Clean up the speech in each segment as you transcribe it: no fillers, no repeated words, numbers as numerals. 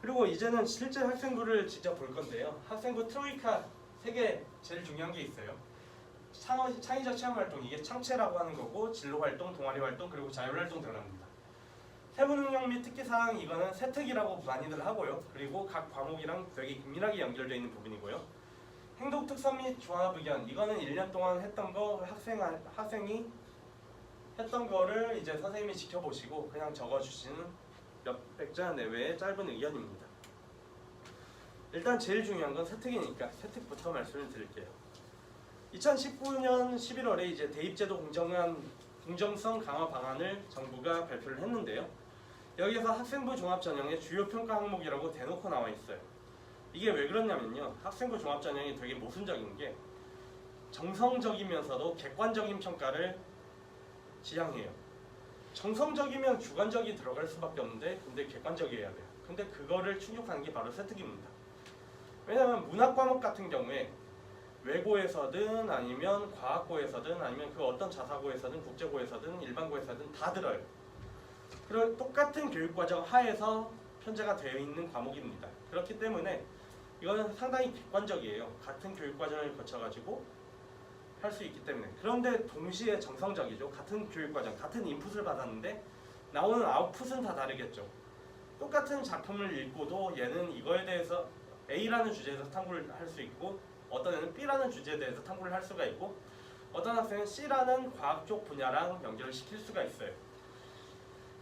그리고 이제는 실제 학생부를 직접 볼 건데요. 학생부 트로이카 3개 제일 중요한 게 있어요. 창의적 체험 활동, 이게 창체라고 하는 거고, 진로 활동, 동아리 활동, 그리고 자율 활동 들어갑니다. 세부 능력 및 특기 사항, 이거는 세특이라고 많이들 하고요. 그리고 각 과목이랑 되게 긴밀하게 연결되어 있는 부분이고요. 행동 특성 및 조합 의견, 이거는 1년 동안 했던 거 학생이 했던 거를 이제 선생님이 지켜보시고 그냥 적어주시는 몇백 자 내외의 짧은 의견입니다. 일단 제일 중요한 건 세특이니까 세특부터 말씀을 드릴게요. 2019년 11월에 이제 대입제도 공정성 강화 방안을 정부가 발표를 했는데요. 여기에서 학생부 종합전형의 주요 평가 항목이라고 대놓고 나와 있어요. 이게 왜 그러냐면요. 학생부 종합전형이 되게 모순적인 게 정성적이면서도 객관적인 평가를 지향해요. 정성적이면 주관적이 들어갈 수밖에 없는데 근데 객관적이어야 돼요. 근데 그거를 충족하는 게 바로 세특입니다. 왜냐하면 문학 과목 같은 경우에 외고에서든 아니면 과학고에서든 아니면 그 어떤 자사고에서든 국제고에서든 일반고에서든 다 들어요. 그리고 똑같은 교육과정 하에서 편제가 되어 있는 과목입니다. 그렇기 때문에 이거는 상당히 객관적이에요. 같은 교육과정을 거쳐가지고 할 수 있기 때문에. 그런데 동시에 정성적이죠. 같은 교육과정, 같은 인풋을 받았는데 나오는 아웃풋은 다 다르겠죠. 똑같은 작품을 읽고도 얘는 이거에 대해서 A라는 주제에서 탐구를 할 수 있고, 어떤 애는 B라는 주제에 대해서 탐구를 할 수가 있고, 어떤 학생은 C라는 과학 쪽 분야랑 연결을 시킬 수가 있어요.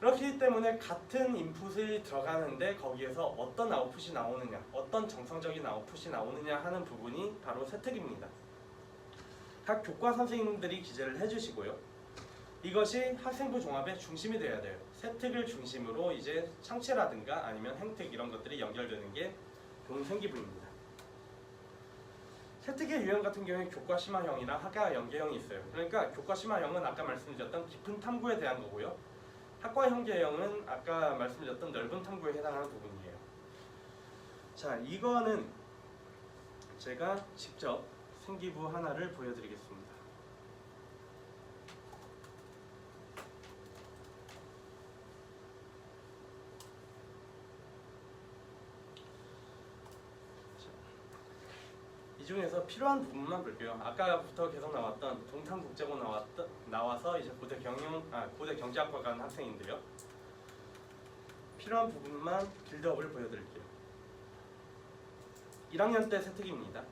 그렇기 때문에 같은 인풋이 들어가는데 거기에서 어떤 아웃풋이 나오느냐, 어떤 정성적인 아웃풋이 나오느냐 하는 부분이 바로 세특입니다. 각 교과 선생님들이 기재를 해주시고요. 이것이 학생부 종합의 중심이 돼야 돼요. 세특을 중심으로 이제 창체라든가 아니면 행특 이런 것들이 연결되는 게 동생기부입니다. 세특의 유형 같은 경우에 교과 심화형이랑 학과 연계형이 있어요. 그러니까 교과 심화형은 아까 말씀드렸던 깊은 탐구에 대한 거고요. 학과 형계형은 아까 말씀드렸던 넓은 탐구에 해당하는 부분이에요. 자, 이거는 제가 직접 생기부 하나를 보여드리겠습니다. 이 중에서 필요한 부분만 볼게요. 아까부터 계속 나왔던 동탄국제고 나와서 이제 고대 경제학과 간 학생인데요. 필요한 부분만 빌드업을 보여드릴게요. 1학년 때 세특입니다.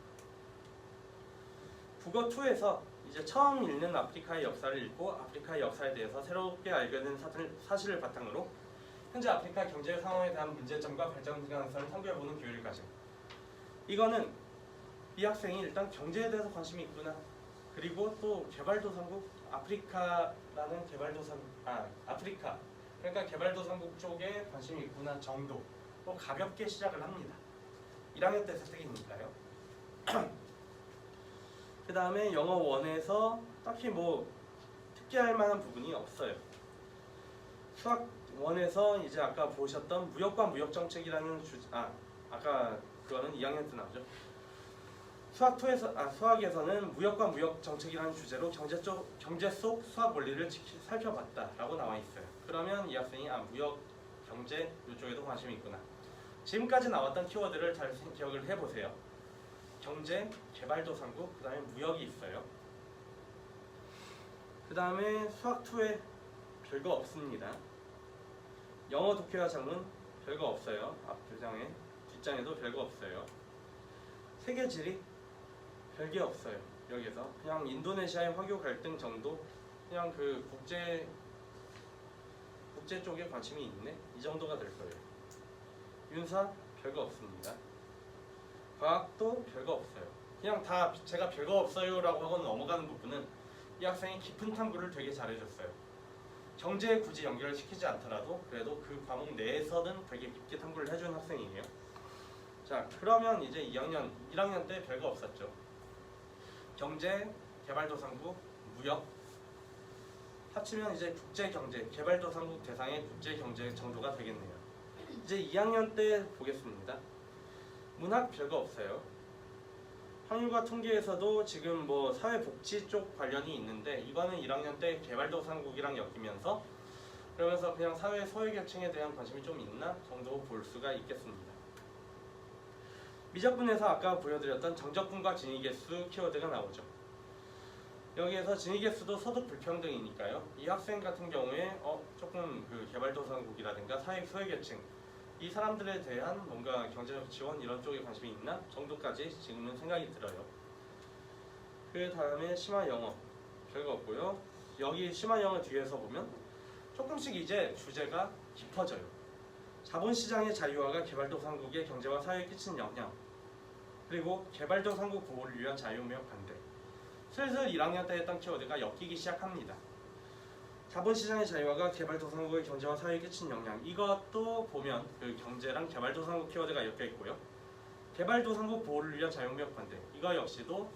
국어2에서 이제 처음 읽는 아프리카의 역사를 읽고 아프리카의 역사에 대해서 새롭게 알게 된 사실을 바탕으로 현재 아프리카 경제 상황에 대한 문제점과 발전 가능성을 탐구해보는 교육을 가짐. 이거는 이 학생이 일단 경제에 대해서 관심이 있구나. 그리고 또 개발도상국 아프리카라는 아프리카 그러니까 개발도상국 쪽에 관심이 있구나 정도 또 가볍게 시작을 합니다. 1학년 때 세특이니까요. 그 다음에 영어 1에서 딱히 뭐 특기할 만한 부분이 없어요. 수학 1에서 이제 아까 보셨던 무역과 무역정책이라는 아까 그거는 2학년 때 나오죠. 수학에서는 무역과 무역정책이라는 주제로 경제 속 수학 원리를 살펴봤다라고 나와 있어요. 그러면 이 학생이 무역, 경제 이쪽에도 관심이 있구나. 지금까지 나왔던 키워드를 잘 기억을 해보세요. 경제, 개발도상국, 그 다음에 무역이 있어요. 그 다음에 수학2에 별거 없습니다. 영어 독해와 작문 별거 없어요. 앞 두 뒷장에도 별거 없어요. 세계지리 별게 없어요. 여기서 그냥 인도네시아의 화교 갈등 정도, 그냥 그 국제 쪽에 관심이 있네 이 정도가 될 거예요. 윤사 별거 없습니다. 과학도 별거 없어요. 그냥 다 제가 별거 없어요 라고 하고 넘어가는 부분은 이 학생이 깊은 탐구를 되게 잘해줬어요. 경제에 굳이 연결을 시키지 않더라도 그래도 그 과목 내에서는 되게 깊게 탐구를 해준 학생이에요. 자, 그러면 이제 1학년 때 별거 없었죠. 경제, 개발도상국, 무역 합치면 이제 국제경제, 개발도상국 대상의 국제경제 정도가 되겠네요. 이제 2학년 때 보겠습니다. 문학 별거 없어요. 확률과 통계에서도 지금 뭐 사회복지 쪽 관련이 있는데 이거는 1학년 때 개발도상국이랑 엮이면서 그러면서 그냥 사회 소외계층에 대한 관심이 좀 있나 정도 볼 수가 있겠습니다. 미적분에서 아까 보여드렸던 정적분과 진위계수 키워드가 나오죠. 여기에서 진위계수도 소득 불평등이니까요. 이 학생 같은 경우에 조금 그 개발도상국이라든가 사회 소외계층 이 사람들에 대한 뭔가 경제적 지원 이런 쪽에 관심이 있나 정도까지 지금은 생각이 들어요. 그 다음에 심화 영어 별거 없고요. 여기 심화 영어 뒤에서 보면 조금씩 이제 주제가 깊어져요. 자본시장의 자유화가 개발도상국의 경제와 사회에 끼치는 영향, 그리고 개발도상국 보호를 위한 자유무역 반대. 슬슬 1학년 때 했던 키워드가 엮이기 시작합니다. 자본시장의 자유화가 개발도상국의 경제와 사회에 끼치는 영향, 이것도 보면 그 경제랑 개발도상국 키워드가 엮여 있고요. 개발도상국 보호를 위한 자유무역 반대, 이거 역시도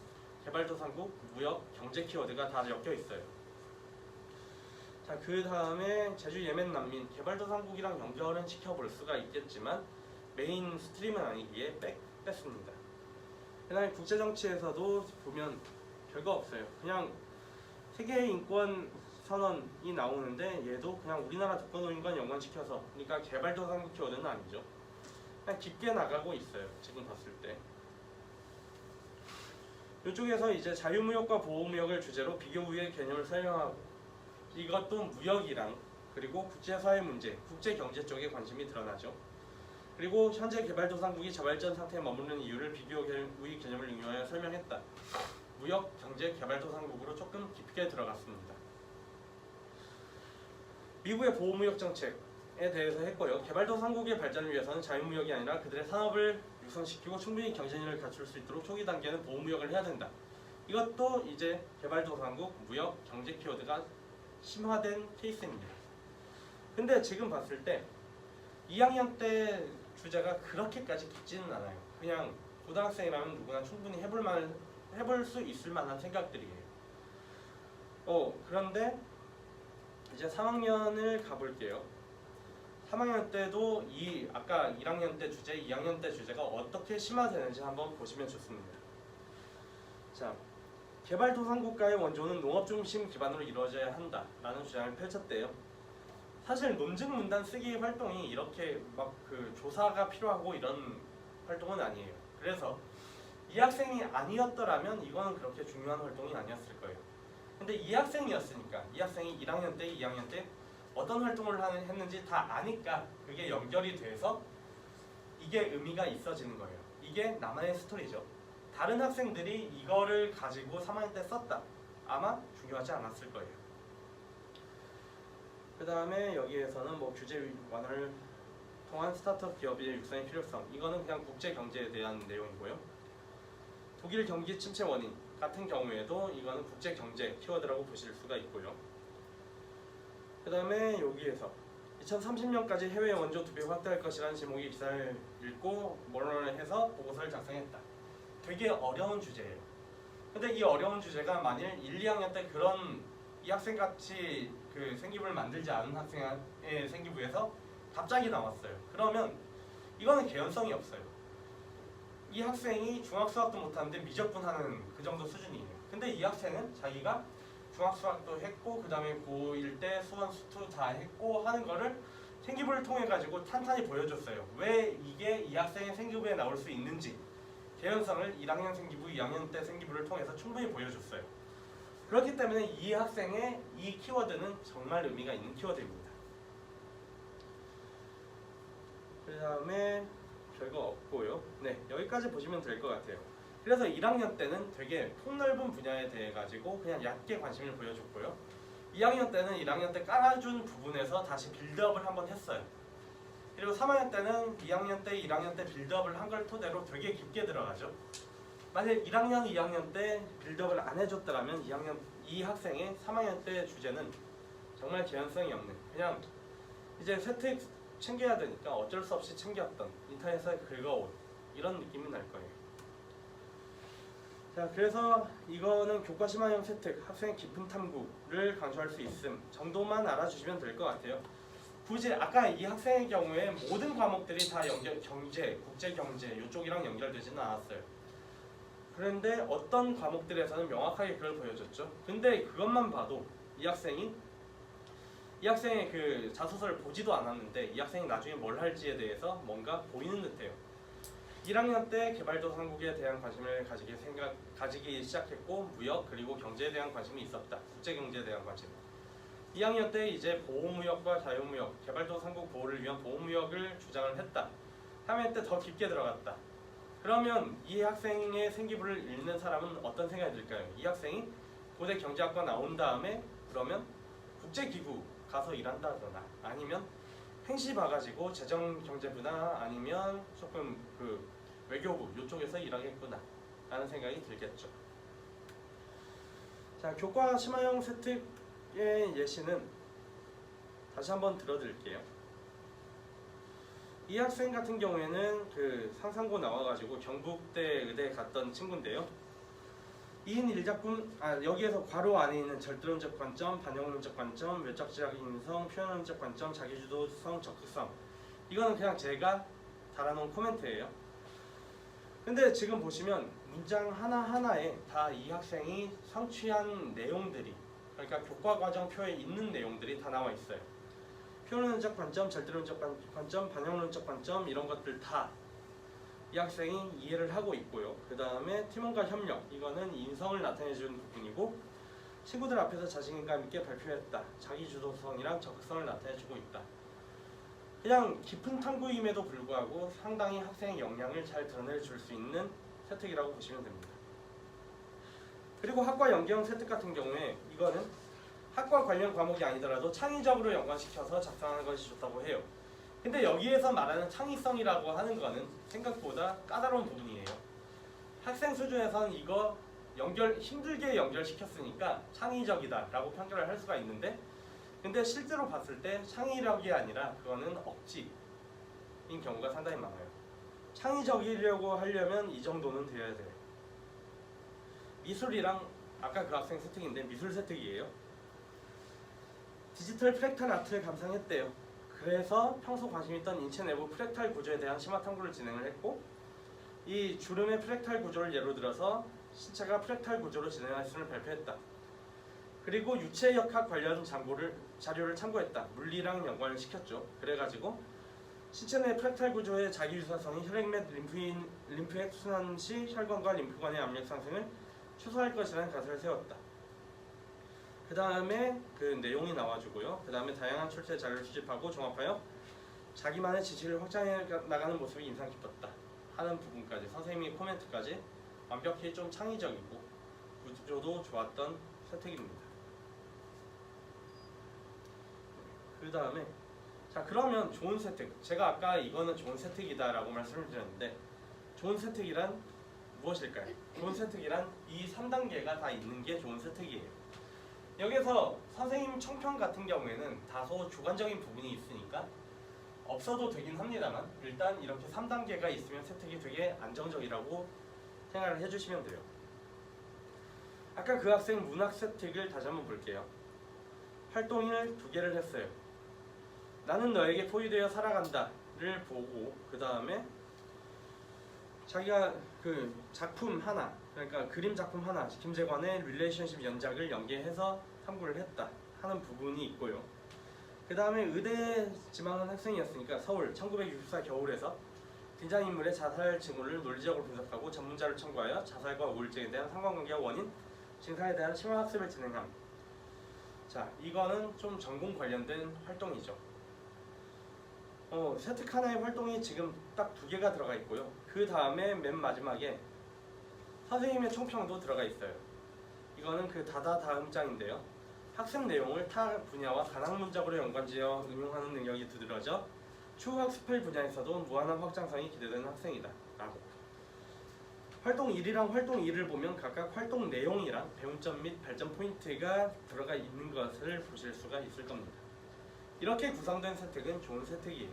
개발도상국, 무역, 경제 키워드가 다 엮여 있어요. 자, 그 다음에 제주 예멘 난민, 개발도상국이랑 연결은 시켜볼 수가 있겠지만 메인 스트림은 아니기에 뺐습니다. 그 다음에 국제정치에서도 보면 별거 없어요. 그냥 세계인권 선언이 나오는데 얘도 그냥 우리나라 독거노인과 연관시켜서, 그러니까 개발도상국 키워드는 아니죠. 그냥 깊게 나가고 있어요. 지금 봤을 때. 이쪽에서 이제 자유무역과 보호무역을 주제로 비교우의 개념을 설명하고, 이것도 무역이랑 그리고 국제사회 문제, 국제경제 쪽에 관심이 드러나죠. 그리고 현재 개발도상국이 저발전 상태에 머무르는 이유를 비교우의 개념을 응용하여 설명했다. 무역, 경제, 개발도상국으로 조금 깊게 들어갔습니다. 미국의 보호무역 정책에 대해서 했고요. 개발도상국의 발전을 위해서는 자유무역이 아니라 그들의 산업을 육성시키고 충분히 경쟁력을 갖출 수 있도록 초기 단계는 보호무역을 해야 된다. 이것도 이제 개발도상국, 무역, 경제 키워드가 심화된 케이스입니다. 근데 지금 봤을 때 2학년 때 주제가 그렇게까지 깊지는 않아요. 그냥 고등학생이라면 누구나 충분히 해볼 수 있을 만한 생각들이에요. 그런데 이제 3학년을 가볼게요. 3학년 때도 아까 1학년 때 주제, 2학년 때 주제가 어떻게 심화되는지 한번 보시면 좋습니다. 자, 개발도상국가의 원조는 농업 중심 기반으로 이루어져야 한다라는 주장을 펼쳤대요. 사실 논증 문단 쓰기 활동이 이렇게 막 그 조사가 필요하고 이런 활동은 아니에요. 그래서 이 학생이 아니었더라면 이거는 그렇게 중요한 활동이 아니었을 거예요. 근데 이 학생이었으니까, 이 학생이 1학년 때, 2학년 때 어떤 활동을 했는지 다 아니까 그게 연결이 돼서 이게 의미가 있어지는 거예요. 이게 나만의 스토리죠. 다른 학생들이 이거를 가지고 3학년 때 썼다. 아마 중요하지 않았을 거예요. 그 다음에 여기에서는 뭐 규제 완화를 통한 스타트업 기업의 육성의 필요성, 이거는 그냥 국제 경제에 대한 내용이고요. 독일 경기 침체 원인 같은 경우에도 이거는 국제 경제 키워드라고 보실 수가 있고요. 그 다음에 여기에서 2030년까지 해외 원조 2배 확대할 것이라는 제목의 기사를 읽고 뭐를 해서 보고서를 작성했다. 되게 어려운 주제예요. 근데 이 어려운 주제가 만일 1, 2학년 때 그런 이 학생같이 그 생기부를 만들지 않은 학생의 생기부에서 갑자기 나왔어요. 그러면 이거는 개연성이 없어요. 이 학생이 중학수학도 못하는데 미적분하는 그 정도 수준이에요. 근데 이 학생은 자기가 중학수학도 했고 그 다음에 고1 때 수원 수투 다 했고 하는 거를 생기부를 통해 가지고 탄탄히 보여줬어요. 왜 이게 이 학생의 생기부에 나올 수 있는지 개연성을 1학년 생기부, 2학년 때 생기부를 통해서 충분히 보여줬어요. 그렇기 때문에 이 학생의 이 키워드는 정말 의미가 있는 키워드입니다. 그 다음에 별거 없고요. 네, 여기까지 보시면 될 것 같아요. 그래서 1학년 때는 되게 폭넓은 분야에 대해 가지고 그냥 얕게 관심을 보여줬고요. 2학년 때는 1학년 때 깔아준 부분에서 다시 빌드업을 한번 했어요. 그리고 3학년 때는 2학년 때, 1학년 때 빌드업을 한 걸 토대로 되게 깊게 들어가죠. 만약 1학년, 2학년 때 빌드업을 안 해줬더라면 이 학생의 3학년 때 주제는 정말 개연성이 없는, 그냥 이제 세트 챙겨야 되니까 어쩔 수 없이 챙겼던, 인터넷에 긁어온 이런 느낌이 날 거예요. 자, 그래서 이거는 교과 심화형 세특, 학생의 깊은 탐구를 강조할 수 있음 정도만 알아주시면 될 것 같아요. 굳이 아까 이 학생의 경우에 모든 과목들이 다 경제, 국제경제 이쪽이랑 연결되지는 않았어요. 그런데 어떤 과목들에서는 명확하게 그걸 보여줬죠. 근데 그것만 봐도 이 학생의 그 자소서를 보지도 않았는데 이 학생이 나중에 뭘 할지에 대해서 뭔가 보이는 듯해요. 이 1학년 때 개발도상국에 대한 관심을 가지기 시작했고 무역 그리고 경제에 대한 관심이 있었다. 국제경제에 대한 관심. 2학년 때 이제 보호무역과 자유무역, 개발도상국 보호를 위한 보호무역을 주장을 했다. 3학년 때 더 깊게 들어갔다. 그러면 이 학생의 생기부를 읽는 사람은 어떤 생각이 들까요? 이 학생이 고대 경제학과 나온 다음에 그러면 국제기구 가서 일한다거나 아니면 행시 봐가지고 재정경제부나 아니면 조금 그 외교부 이쪽에서 일하겠구나 라는 생각이 들겠죠. 자, 교과 심화형 세특의 예시는 다시 한번 들어드릴게요. 이 학생 같은 경우에는 그 상상고 나와가지고 경북대 의대 갔던 친구인데요. 2인 1작품, 여기에서 괄호 안에 있는 절대론적 관점, 반영론적 관점, 외적지학 인성, 표현론적 관점, 자기주도성, 적극성, 이거는 그냥 제가 달아놓은 코멘트예요. 근데 지금 보시면 문장 하나하나에 다 이 학생이 성취한 내용들이, 그러니까 교과과정표에 있는 내용들이 다 나와 있어요. 표현론적 관점, 절대론적 관점, 반영론적 관점, 이런 것들 다 이 학생이 이해를 하고 있고요. 그 다음에 팀원과 협력, 이거는 인성을 나타내주는 부분이고, 친구들 앞에서 자신감 있게 발표했다. 자기주도성이랑 적극성을 나타내주고 있다. 그냥 깊은 탐구임에도 불구하고 상당히 학생의 역량을 잘 드러내줄 수 있는 세특이라고 보시면 됩니다. 그리고 학과 연계형 세특 같은 경우에 이거는 학과 관련 과목이 아니더라도 창의적으로 연관시켜서 작성하는 것이 좋다고 해요. 근데 여기에서 말하는 창의성이라고 하는 거는 생각보다 까다로운 부분이에요. 학생 수준에서는 이거 힘들게 연결시켰으니까 창의적이다 라고 평가를 할 수가 있는데, 근데 실제로 봤을 때 창의력이 아니라 그거는 억지인 경우가 상당히 많아요. 창의적이려고 하려면 이 정도는 돼야 돼요. 미술이랑 아까 그 학생 세특인데 미술 세특이에요. 디지털 프랙탈 아트를 감상했대요. 그래서 평소 관심 있던 인체 내부 프랙탈 구조에 대한 심화 탐구를 진행을 했고, 이 주름의 프랙탈 구조를 예로 들어서 신체가 프랙탈 구조로 진행할 수를 발표했다. 그리고 유체역학 관련 자료를 참고했다. 물리랑 연관을 시켰죠. 그래가지고 신체 내 프랙탈 구조의 자기유사성이 혈액 및 림프액 순환 시 혈관과 림프관의 압력 상승을 최소화할 것이라는 가설을 세웠다. 그 다음에 그 내용이 나와주고요. 그 다음에 다양한 출처의 자료를 수집하고 종합하여 자기만의 지식을 확장해 나가는 모습이 인상 깊었다 하는 부분까지, 선생님의 코멘트까지 완벽히 좀 창의적이고 구조도 좋았던 세특입니다. 그 다음에 자, 그러면 좋은 세특, 제가 아까 이거는 좋은 세특이다 라고 말씀을 드렸는데, 좋은 세특이란 무엇일까요? 좋은 세특이란 이 3단계가 다 있는 게 좋은 세특이에요. 여기서 선생님 청평 같은 경우에는 다소 주관적인 부분이 있으니까 없어도 되긴 합니다만, 일단 이렇게 3단계가 있으면 세특이 되게 안정적이라고 생각을 해주시면 돼요. 아까 그 학생 문학 세특을 다시 한번 볼게요. 활동을 2개를 했어요. 나는 너에게 포위되어 살아간다를 보고, 그 다음에 자기가 그 작품 하나, 그러니까 그림 작품 하나, 김재관의 릴레이션십 연작을 연계해서 탐구를 했다 하는 부분이 있고요. 그 다음에 의대 지망한 학생이었으니까 서울 1964 겨울에서 등장인물의 자살 징후를 논리적으로 분석하고 전문자를 청구하여 자살과 우울증에 대한 상관관계와 원인, 증상에 대한 심화학습을 진행함. 자, 이거는 좀 전공 관련된 활동이죠. 세특 하나의 활동이 지금 딱 2개가 들어가 있고요. 그 다음에 맨 마지막에 선생님의 총평도 들어가 있어요. 이거는 그 다음 장인데요. 학습 내용을 타 분야와 가낭문적으로 연관지어 응용하는 능력이 두드러져 추후 학습의 분야에서도 무한한 확장성이 기대되는 학생이다 라고. 활동 1이랑 활동 2를 보면 각각 활동 내용이랑 배움점 및 발전 포인트가 들어가 있는 것을 보실 수가 있을 겁니다. 이렇게 구성된 세특은 좋은 세특이에요.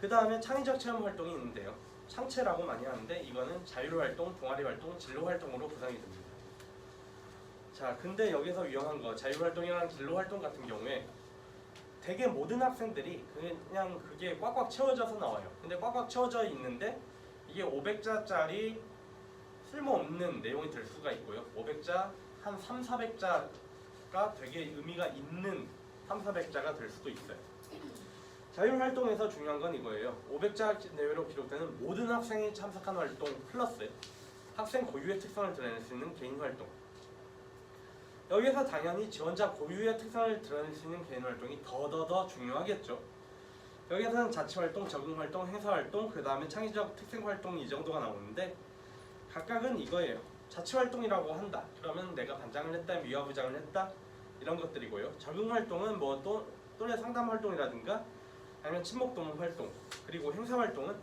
그 다음에 창의적 체험 활동이 있는데요. 창체라고 많이 하는데 이거는 자율활동, 동아리활동, 진로활동으로 구성이 됩니다. 자, 근데 여기서 위험한 거, 자율활동이랑 진로활동 같은 경우에 되게 모든 학생들이 그냥 그게 꽉꽉 채워져서 나와요. 근데 꽉꽉 채워져 있는데 이게 500자짜리 쓸모없는 내용이 될 수가 있고요. 500자 한 3,400자가 되게 의미가 있는 3,400자가 될 수도 있어요. 자율활동에서 중요한 건 이거예요. 500자 내외로 기록되는 모든 학생이 참석한 활동 플러스 학생 고유의 특성을 드러낼 수 있는 개인활동. 여기에서 당연히 지원자 고유의 특성을 드러낼 수 있는 개인활동이 더 중요하겠죠. 여기에서는 자치활동, 적응활동, 행사활동, 그 다음에 창의적 특색활동 이 정도가 나오는데 각각은 이거예요. 자치활동이라고 한다. 그러면 내가 반장을 했다, 미화부장을 했다 이런 것들이고요. 적응활동은 뭐 또래 상담활동이라든가 아니면 친목도모 활동, 그리고 행사활동은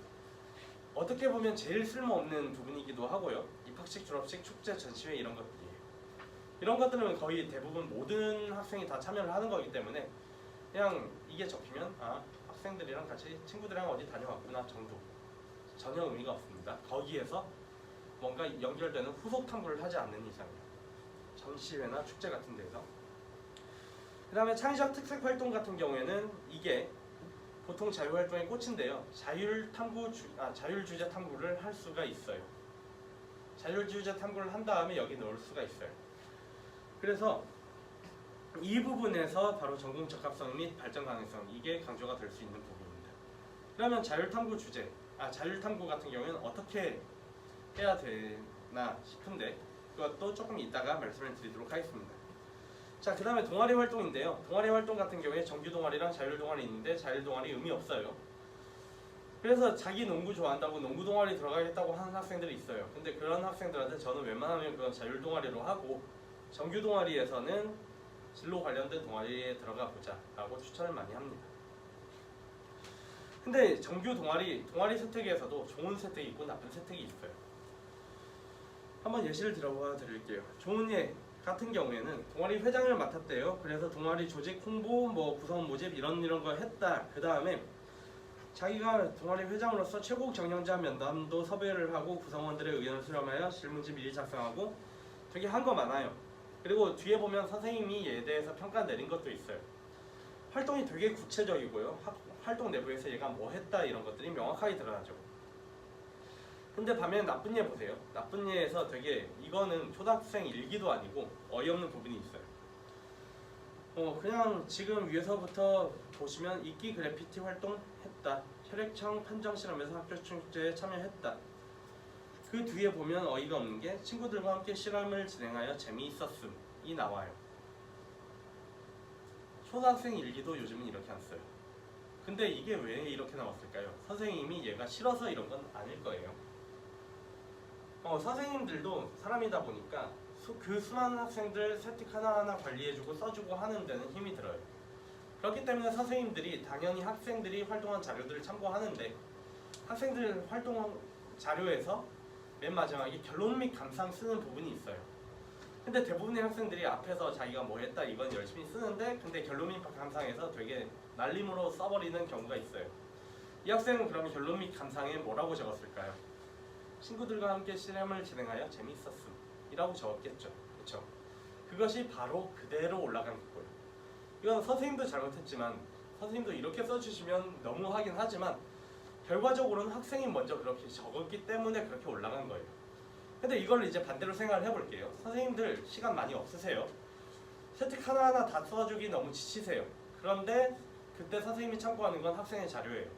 어떻게 보면 제일 쓸모없는 부분이기도 하고요. 입학식, 졸업식, 축제, 전시회 이런 것들이에요. 이런 것들은 거의 대부분 모든 학생이 다 참여를 하는 거기 때문에 그냥 이게 적히면 학생들이랑 같이 친구들이랑 어디 다녀왔구나 정도, 전혀 의미가 없습니다. 거기에서 뭔가 연결되는 후속 탐구를 하지 않는 이상이요. 전시회나 축제 같은 데서. 그 다음에 창의적 특색 활동 같은 경우에는 이게 보통 자유활동의 꽃인데요. 자율주제 탐구를 할 수가 있어요. 자율주제 탐구를 한 다음에 여기 넣을 수가 있어요. 그래서 이 부분에서 바로 전공 적합성 및 발전 가능성, 이게 강조가 될 수 있는 부분입니다. 그러면 자율탐구 같은 경우에는 어떻게 해야 되나 싶은데 그것도 조금 이따가 말씀을 드리도록 하겠습니다. 자, 그 다음에 동아리 활동인데요. 동아리 활동 같은 경우에 정규 동아리랑 자율 동아리 있는데 자율 동아리 의미 없어요. 그래서 자기 농구 좋아한다고 농구 동아리 들어가겠다고 하는 학생들이 있어요. 근데 그런 학생들한테 저는 웬만하면 그건 자율 동아리로 하고 정규 동아리에서는 진로 관련된 동아리에 들어가 보자 라고 추천을 많이 합니다. 근데 정규 동아리 세특에서도 좋은 세특이 있고 나쁜 세특이 있어요. 한번 예시를 들어봐 드릴게요. 좋은 예 같은 경우에는 동아리 회장을 맡았대요. 그래서 동아리 조직 홍보, 구성 모집 이런 거 했다. 그 다음에 자기가 동아리 회장으로서 최고 경영자 면담도 섭외를 하고 구성원들의 의견을 수렴하여 질문지 미리 작성하고 되게 한 거 많아요. 그리고 뒤에 보면 선생님이 얘에 대해서 평가 내린 것도 있어요. 활동이 되게 구체적이고요. 활동 내부에서 얘가 뭐 했다 이런 것들이 명확하게 드러나죠. 근데 반면에 나쁜 예 보세요. 나쁜 예에서 되게 이거는 초등학생 일기도 아니고 어이없는 부분이 있어요. 그냥 지금 위에서부터 보시면 읽기 그래피티 활동했다. 혈액청 판정 실험에서 학교 축제에 참여했다. 그 뒤에 보면 어이가 없는 게 친구들과 함께 실험을 진행하여 재미있었음이 나와요. 초등학생 일기도 요즘은 이렇게 안 써요. 근데 이게 왜 이렇게 나왔을까요? 선생님이 얘가 싫어서 이런 건 아닐 거예요. 선생님들도 사람이다 보니까 그 수많은 학생들 세특 하나하나 관리해주고 써주고 하는 데는 힘이 들어요. 그렇기 때문에 선생님들이 당연히 학생들이 활동한 자료들을 참고하는데 학생들 활동 자료에서 맨 마지막에 결론 및 감상 쓰는 부분이 있어요. 근데 대부분의 학생들이 앞에서 자기가 뭐 했다 이건 열심히 쓰는데 근데 결론 및 감상에서 되게 날림으로 써버리는 경우가 있어요. 이 학생은 그러면 결론 및 감상에 뭐라고 적었을까요? 친구들과 함께 실험을 진행하여 재밌었음 이라고 적었겠죠. 그렇죠? 그것이 바로 그대로 올라간 거고요. 이건 선생님도 잘못했지만 선생님도 이렇게 써주시면 너무 하긴 하지만 결과적으로는 학생이 먼저 그렇게 적었기 때문에 그렇게 올라간 거예요. 근데 이걸 이제 반대로 생각을 해볼게요. 선생님들 시간 많이 없으세요. 세특 하나하나 다 써주기 너무 지치세요. 그런데 그때 선생님이 참고하는 건 학생의 자료예요.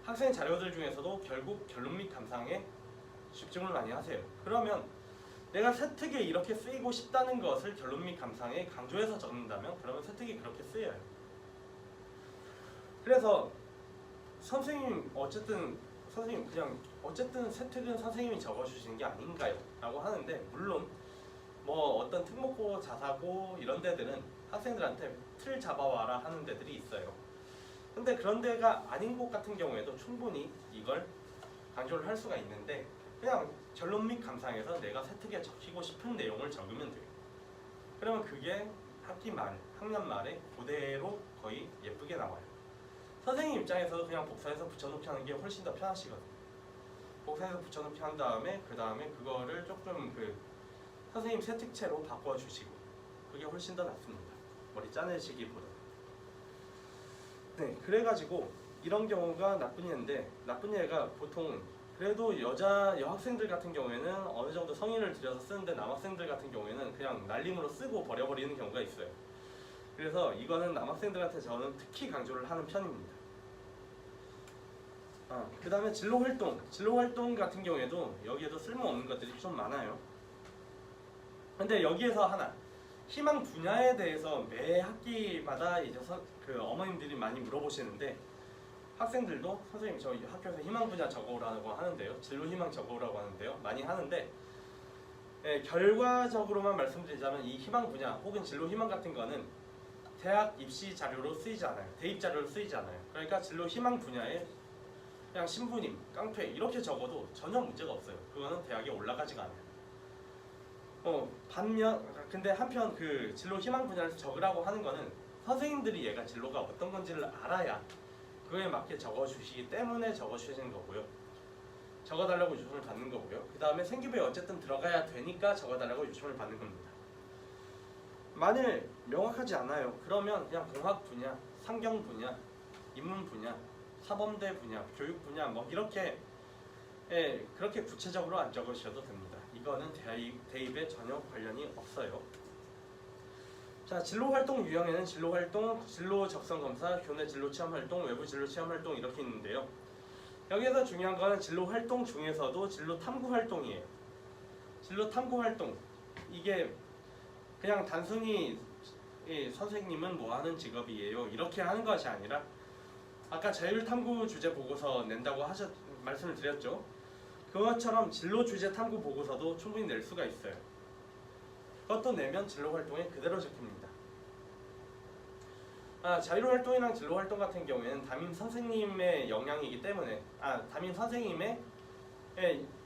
학생 자료들 중에서도 결국 결론 및 감상에 집중을 많이 하세요. 그러면 내가 세특에 이렇게 쓰이고 싶다는 것을 결론 및 감상에 강조해서 적는다면 그러면 세특이 그렇게 쓰여요. 그래서 선생님 어쨌든 세특은 선생님이 적어주시는 게 아닌가요? 라고 하는데 물론 어떤 특목고 자사고 이런 데들은 학생들한테 틀 잡아와라 하는 데들이 있어요. 근데 그런 데가 아닌 곳 같은 경우에도 충분히 이걸 강조를 할 수가 있는데 그냥 결론 및 감상에서 내가 세특에 적히고 싶은 내용을 적으면 돼요. 그러면 그게 학년 말에 그대로 거의 예쁘게 나와요. 선생님 입장에서도 그냥 복사해서 붙여놓기 하는 게 훨씬 더 편하시거든요. 복사해서 붙여놓기 한 다음에 그 다음에 그거를 조금 선생님 세특체로 바꿔주시고 그게 훨씬 더 낫습니다. 머리 짜내시기보다. 네, 그래가지고 이런 경우가 나쁜 예인데 나쁜 예가 보통 그래도 여학생들 같은 경우에는 어느 정도 성의를 들여서 쓰는데 남학생들 같은 경우에는 그냥 날림으로 쓰고 버려버리는 경우가 있어요. 그래서 이거는 남학생들한테 저는 특히 강조를 하는 편입니다. 그 다음에 진로 활동 같은 경우에도 여기에도 쓸모없는 것들이 좀 많아요. 근데 여기에서 하나, 희망 분야에 대해서 매 학기마다 이제 그 어머님들이 많이 물어보시는데, 학생들도 선생님 저 학교에서 희망 분야 적어오라고 하는데요, 진로 희망 적어오라고 하는데요, 많이 하는데, 결과적으로만 말씀드리자면 이 희망 분야 혹은 진로 희망 같은 거는 대학 입시 자료로 쓰이지 않아요. 대입 자료로 쓰이지 않아요. 그러니까 진로 희망 분야에 그냥 신부님, 깡패 이렇게 적어도 전혀 문제가 없어요. 그거는 대학에 올라가지가 않아요. 반면 근데 한편 그 진로 희망 분야를 적으라고 하는 거는 선생님들이 얘가 진로가 어떤 건지를 알아야 그거에 맞게 적어주시기 때문에 적어주시는 거고요. 적어달라고 요청을 받는 거고요. 그 다음에 생기부에 어쨌든 들어가야 되니까 적어달라고 요청을 받는 겁니다. 만일 명확하지 않아요. 그러면 그냥 공학 분야, 상경 분야, 인문 분야, 사범대 분야, 교육 분야 뭐 이렇게 그렇게 구체적으로 안 적으셔도 됩니다. 이거는 대입에 전혀 관련이 없어요. 자, 진로활동 유형에는 진로활동, 진로 적성검사, 교내 진로체험활동, 외부 진로체험활동 이렇게 있는데요. 여기에서 중요한 거는 진로활동 중에서도 진로탐구활동이에요. 진로탐구활동, 이게 그냥 단순히 선생님은 뭐 하는 직업이에요 이렇게 하는 것이 아니라, 아까 자율탐구 주제 보고서 낸다고 말씀을 드렸죠. 그것처럼 진로 주제 탐구 보고서도 충분히 낼 수가 있어요. 그것도 내면 진로 활동에 그대로 적힙니다. 자율 활동이랑 진로 활동 같은 경우에는 담임 선생님의 영향이기 때문에, 담임 선생님의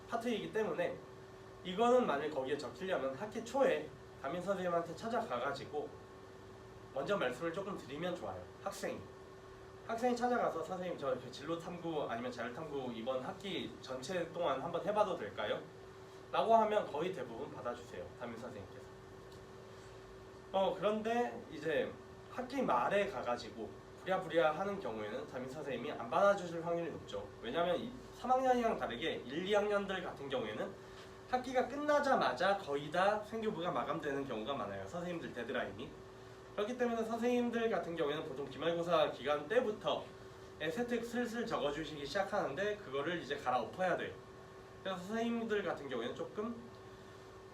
파트이기 때문에 이거는 만약 거기에 적히려면 학기 초에 담임 선생님한테 찾아가가지고 먼저 말씀을 조금 드리면 좋아요. 학생이 찾아가서 선생님 저 이렇게 진로 탐구 아니면 자율 탐구 이번 학기 전체 동안 한번 해봐도 될까요? 라고 하면 거의 대부분 받아주세요. 담임 선생님께서. 그런데 이제 학기 말에 가가지고 부랴부랴 하는 경우에는 담임 선생님이 안 받아주실 확률이 높죠. 왜냐하면 3학년이랑 다르게 1, 2학년들 같은 경우에는 학기가 끝나자마자 거의 다 생교부가 마감되는 경우가 많아요. 선생님들 데드라인이. 그렇기 때문에 선생님들 같은 경우에는 보통 기말고사 기간 때부터 세특 슬슬 적어주시기 시작하는데 그거를 이제 갈아엎어야 돼요. 그래서 선생님들 같은 경우에는 조금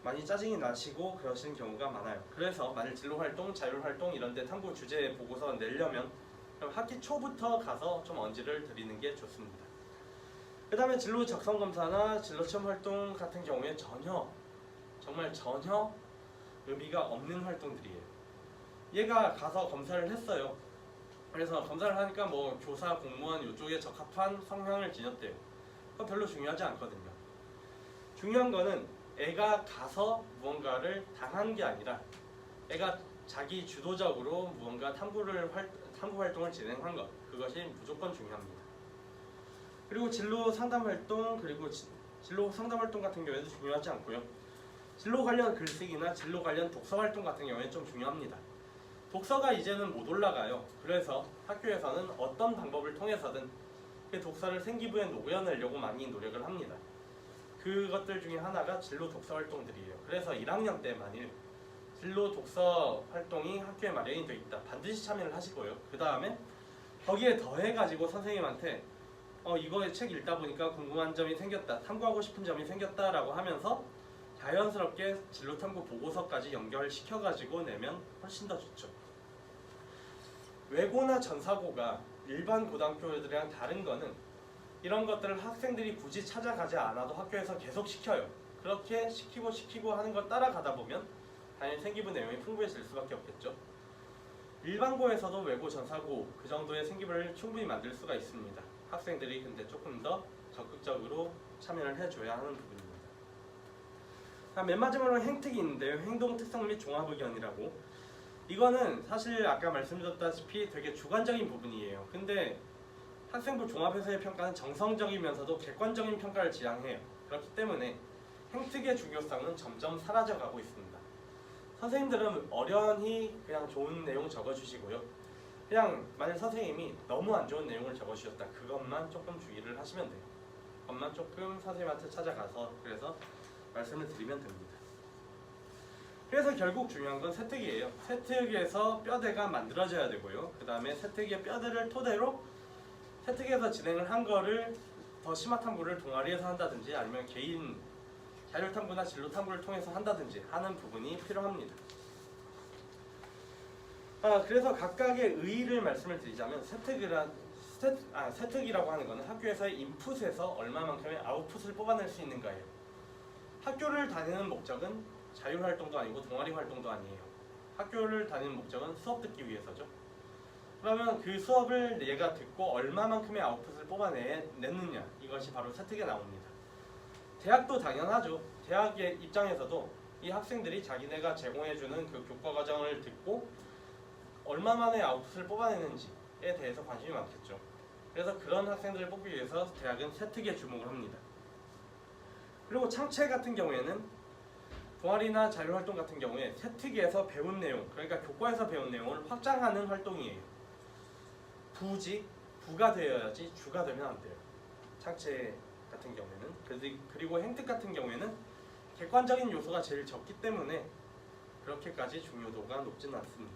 많이 짜증이 나시고 그러시는 경우가 많아요. 그래서 만일 진로활동, 자율활동 이런 데 탐구 주제 보고서 내려면 그럼 학기 초부터 가서 좀 언지를 드리는 게 좋습니다. 그 다음에 진로 적성검사나 진로체험활동 같은 경우에 정말 전혀 의미가 없는 활동들이에요. 얘가 가서 검사를 했어요. 그래서 검사를 하니까 뭐 교사, 공무원 이쪽에 적합한 성향을 지녔대요. 그건 별로 중요하지 않거든요. 중요한 거는 애가 가서 무언가를 당한 게 아니라 애가 자기 주도적으로 무언가 탐구 활동을 진행한 것, 그것이 무조건 중요합니다. 그리고 진로 상담 활동, 그리고 진로 상담 활동 같은 경우에도 중요하지 않고요. 진로 관련 글쓰기나 진로 관련 독서 활동 같은 경우에는 좀 중요합니다. 독서가 이제는 못 올라가요. 그래서 학교에서는 어떤 방법을 통해서든 그 독서를 생기부에 녹여내려고 많이 노력을 합니다. 그것들 중에 하나가 진로 독서 활동들이에요. 그래서 1학년 때 만일 진로 독서 활동이 학교에 마련이 되어 있다, 반드시 참여를 하시고요. 그 다음에 거기에 더해가지고 선생님한테 이거 책 읽다 보니까 궁금한 점이 생겼다, 탐구하고 싶은 점이 생겼다 라고 하면서 자연스럽게 진로 탐구 보고서까지 연결시켜가지고 내면 훨씬 더 좋죠. 외고나 전사고가 일반 고등학교들이랑 다른 거는 이런 것들을 학생들이 굳이 찾아가지 않아도 학교에서 계속 시켜요. 그렇게 시키고 하는 걸 따라가다 보면 당연히 생기부 내용이 풍부해질 수밖에 없겠죠. 일반고에서도 외고, 전사고 그 정도의 생기부를 충분히 만들 수가 있습니다. 학생들이 근데 조금 더 적극적으로 참여를 해줘야 하는 부분입니다. 맨 마지막으로 행특이 있는데요. 행동 특성 및 종합 의견이라고. 이거는 사실 아까 말씀드렸다시피 되게 주관적인 부분이에요. 근데 학생부 종합회사의 평가는 정성적이면서도 객관적인 평가를 지향해요. 그렇기 때문에 행특의 중요성은 점점 사라져가고 있습니다. 선생님들은 어련히 그냥 좋은 내용 적어주시고요. 그냥 만약 선생님이 너무 안 좋은 내용을 적어주셨다, 그것만 조금 주의를 하시면 돼요. 그것만 조금 선생님한테 찾아가서 그래서 말씀을 드리면 됩니다. 그래서 결국 중요한 건 세특이에요. 세특에서 뼈대가 만들어져야 되고요. 그 다음에 세특의 뼈대를 토대로 세특에서 진행을 한 거를 더 심화 탐구를 동아리에서 한다든지 아니면 개인 자율 탐구나 진로 탐구를 통해서 한다든지 하는 부분이 필요합니다. 그래서 각각의 의의를 말씀을 드리자면 세특이라고 하는 것은 학교에서의 인풋에서 얼마만큼의 아웃풋을 뽑아낼 수 있는가예요. 학교를 다니는 목적은 자율활동도 아니고 동아리 활동도 아니에요. 학교를 다니는 목적은 수업 듣기 위해서죠. 그러면 그 수업을 얘가 듣고 얼마만큼의 아웃풋을 뽑아내느냐, 이것이 바로 세특에 나옵니다. 대학도 당연하죠. 대학의 입장에서도 이 학생들이 자기네가 제공해주는 그 교과 과정을 듣고 얼마만의 아웃풋을 뽑아내는지에 대해서 관심이 많겠죠. 그래서 그런 학생들을 뽑기 위해서 대학은 세특에 주목을 합니다. 그리고 창체 같은 경우에는 동아리나 자율활동 같은 경우에 세특에서 배운 내용, 그러니까 교과에서 배운 내용을 확장하는 활동이에요. 부가 되어야지 주가 되면 안 돼요. 창체 같은 경우에는. 그리고 행특 같은 경우에는 객관적인 요소가 제일 적기 때문에 그렇게까지 중요도가 높지는 않습니다.